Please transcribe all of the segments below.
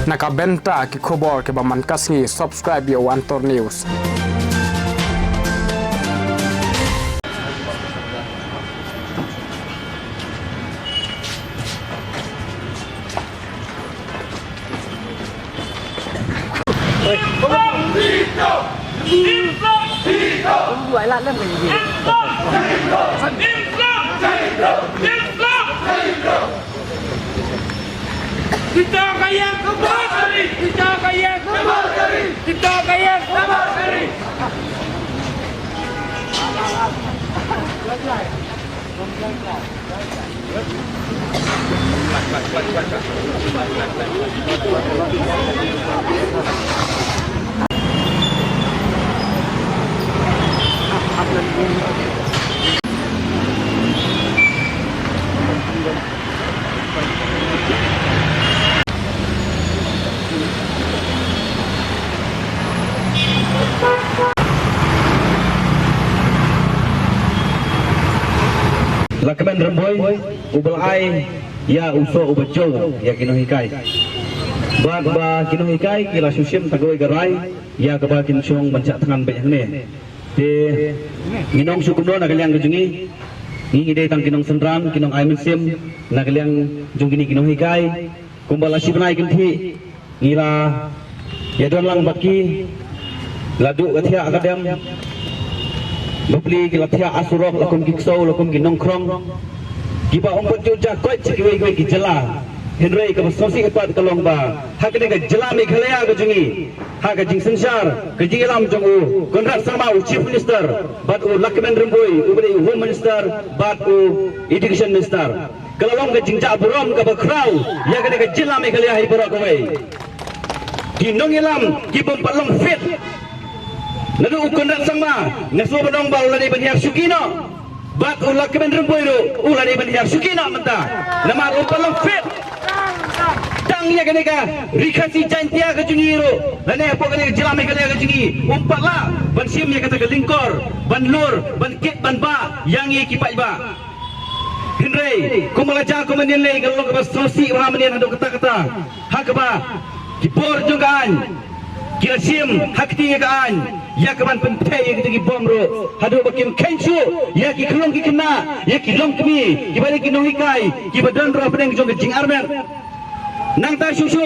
Nakabenta ki khobor ke baman kasngi subscribe yo Antor News. Kita kaya kembali, kita kaya kembali, kita kaya kembali. Lakaman remboy ubal ai ya uso ubajo ya kinohikai ba kinohikai kila susim tagoi garai ya kaba kinsong bancak tangan banyak ne de minong sukundo nagaliang gejungi ngi de tang kinong sendran kinong ai mesim nagaliang junggini kinohikai kumbala sibnai kinthi ngila ya don lang baki ladu gathia akadem bapli kilathia asurok lakum kiksau lakum kinongkrong kiba ompot juja koi cikiwe koi kijela henrei ka sosi epat kalong ba hakne ka jela meghalaya ka jungi ha ka jing sansar ka jingilam jongu konrad sama chief minister bat u lakmen remboi ubri home minister bat u education minister kalalong ka jingja buram ka bakrau ya ka jela meghalaya hi bora koi kinongilam kibom palong fit Nadu ukundang sama nasu badong ba ulani banyak sukino bat ulak kemen remboiro ulani banyak sukino menta nama upalang fit tang ya kaneka rikasi jantia ke jungiro lane apa kaneka jelame kaneka ke jungi umpatlah ban sim ya kata ke lingkor ban lur ban kit ban ba yang ye kipai ba Henry kumalaja kumenilai kalau ke sosi wa menian adu kata-kata hakba kipor jungan kira sim hakti gaan ya kaman pentai yang kita bom ro hadu bakim kensu ya ki kelong ki kena ya ki long kemi ki balik ki nohikai ki badan ro pedeng jong jing armer nang ta susu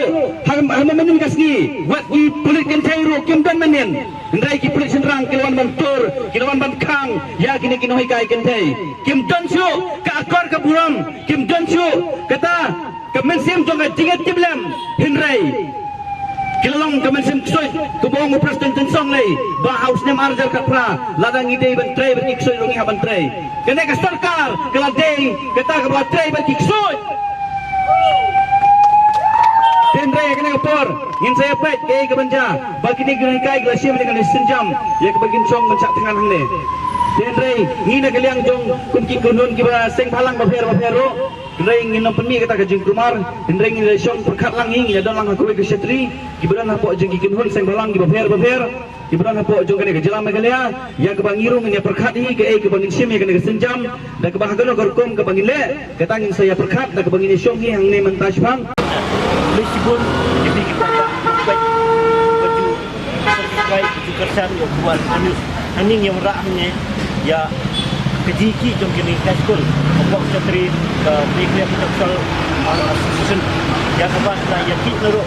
ham menun kasni wat ki pulit kentai ro kim dan menen ndai ki pulit senrang kilwan bantur kilwan ban kang ya kini ki nohikai kentai kim dan su ka akor ka buram kim dan su kata ka mensim jong jingat kiblam henrai Kilong kemensim soy kubong presiden tensong lay ba hausnya marjar kapra ladang ide bentrei beriksoy rungi habantrei kene ka sarkar keladeng kata ka batrei beriksoy tendre kene kapor ngin saya pet ke banja bagi ni gunai kai glasia dengan senjam ya ke bagin song mencak tangan hangne tendre ngina kaliang jong kunki kunun kiba seng phalang bapero Reng nginam peni kata kajing kumar, reng nginam song perkat langing ya don lang aku ke setri, kiberan hapo jeng kikin hun seng balang ki baper, kiberan hapo jong kene ke jelam megalia, ya ke bangirung ya perkat hi ke bangin sim ya kene ke senjam, dan ke bahagono korkom ke bangin le, ketangin saya perkat dan ke bangin song hi hang ne mentas bang. Meskipun jadi kita baju sesuai baju kersan yang buat anus, aning yang raknya ya kejiki jom kini sekolah pokok setri ke pihak kita asosiasi yang apa saya kit lalu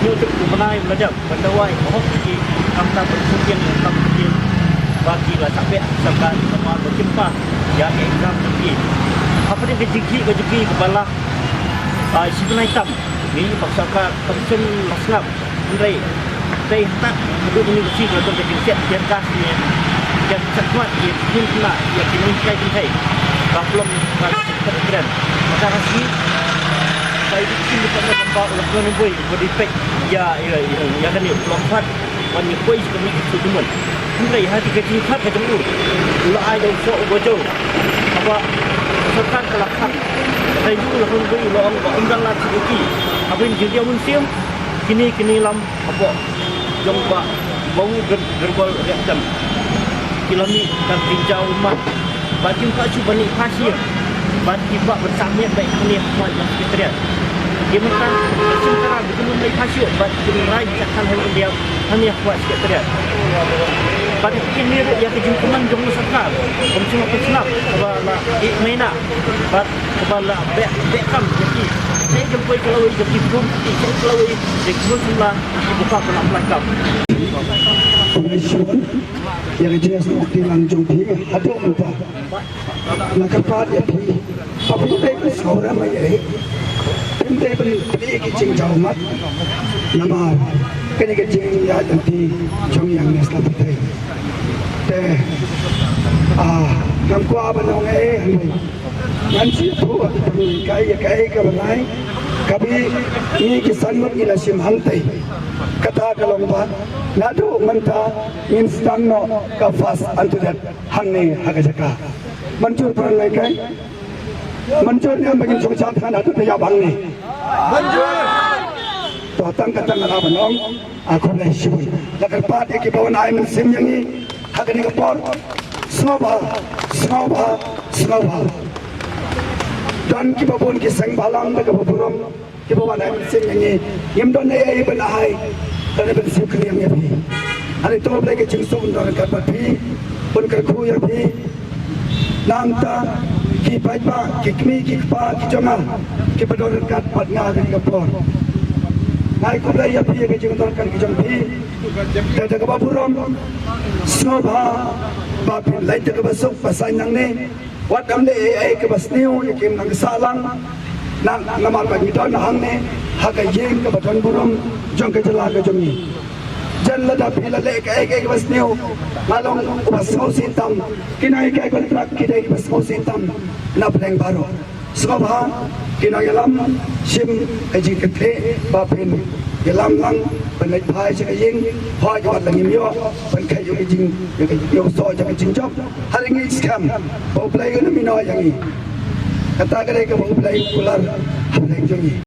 untuk mengenai belajar berdawai pokok kiki kami berkumpul bagi lah sampai sampai sama berjumpa yang exam lagi apa dia kejiki kepala sipil hitam ini paksakan person maslap Andrei tak untuk mengikuti atau berkisah yang kasih yang cepat dia pula dia kini kai belum keren maka kasih baik itu pada nampak lakukan boy berdipek ya kan ni lompat banyak boy kami itu semua Andrei hati kecil kat ketemu ulah ada sok bojo apa serta kelakar saya juga lakukan boy ulah undang lah ciki apa yang jadi musim kini lam apa jong ba bau gerbol reaktan kilami dan tinjau rumah bagi pak cu bani pasir bagi pak bersamit baik ni buat yang sekretariat dia makan sementara begitu mulai hasil buat berai cakap hanya dia kuat sikit teriak pada kini yang kejumpuman jom sakal cuma kenap kepala maina kepala bekam jadi saya jemput kalau jadi belum saya kalau jadi semula buka pula pelakam Pengisian yang jelas di lanjung di ada muda nak kepat ya pi tapi itu seorang macam ini beri kicing jauh mat nama kini kicing ya nanti jom yang nesla betul deh namku apa nong nanti tu kai keberai kami ini kisan mat ila sim hantai kata kalau mat nado menta instan no kafas antudat hangne hagajaka mancur perangai kai mancurnya bagi sungsat kan atu ya bang ni mancur totang kata ngalaban ong aku lai sibun lakar pat ki bawan ai men sim yang ni hagani kapor snowball dan ki babon ki sang balang da kaburum ki bawan ai men sim yang ni yim don ai ben ai dan ben sim kliam ya bi ani to lagi jing sun don ka pat bi pun ka khu ya bi namta ki paipa ki kmi ki pa ki jamal ki pador kat pat nga ga kapor nai ku lai ya pi ga jing don kan ki jam pi da da ka baburom snobha ba pin lai da ka basuk pasai nang ne wat am le ai ka basniu ya kim nang salang nang namal ba ni don hang ne ha ka yeng ka baton burom jong ka jala ka jom ni jan la da pila le ka ai ka basniu malong pas mau sintam kinai ka kontrak kidai pas mau sintam na pleng baro snobha kinai lam sim aji ka the ba pin yalam lang penai phai cha yeng phai ka lang im yo pen khai yo jing yo so cha jing job haring is scam bo play no mi no yang ni kata ka ka bo play kular haring jong ni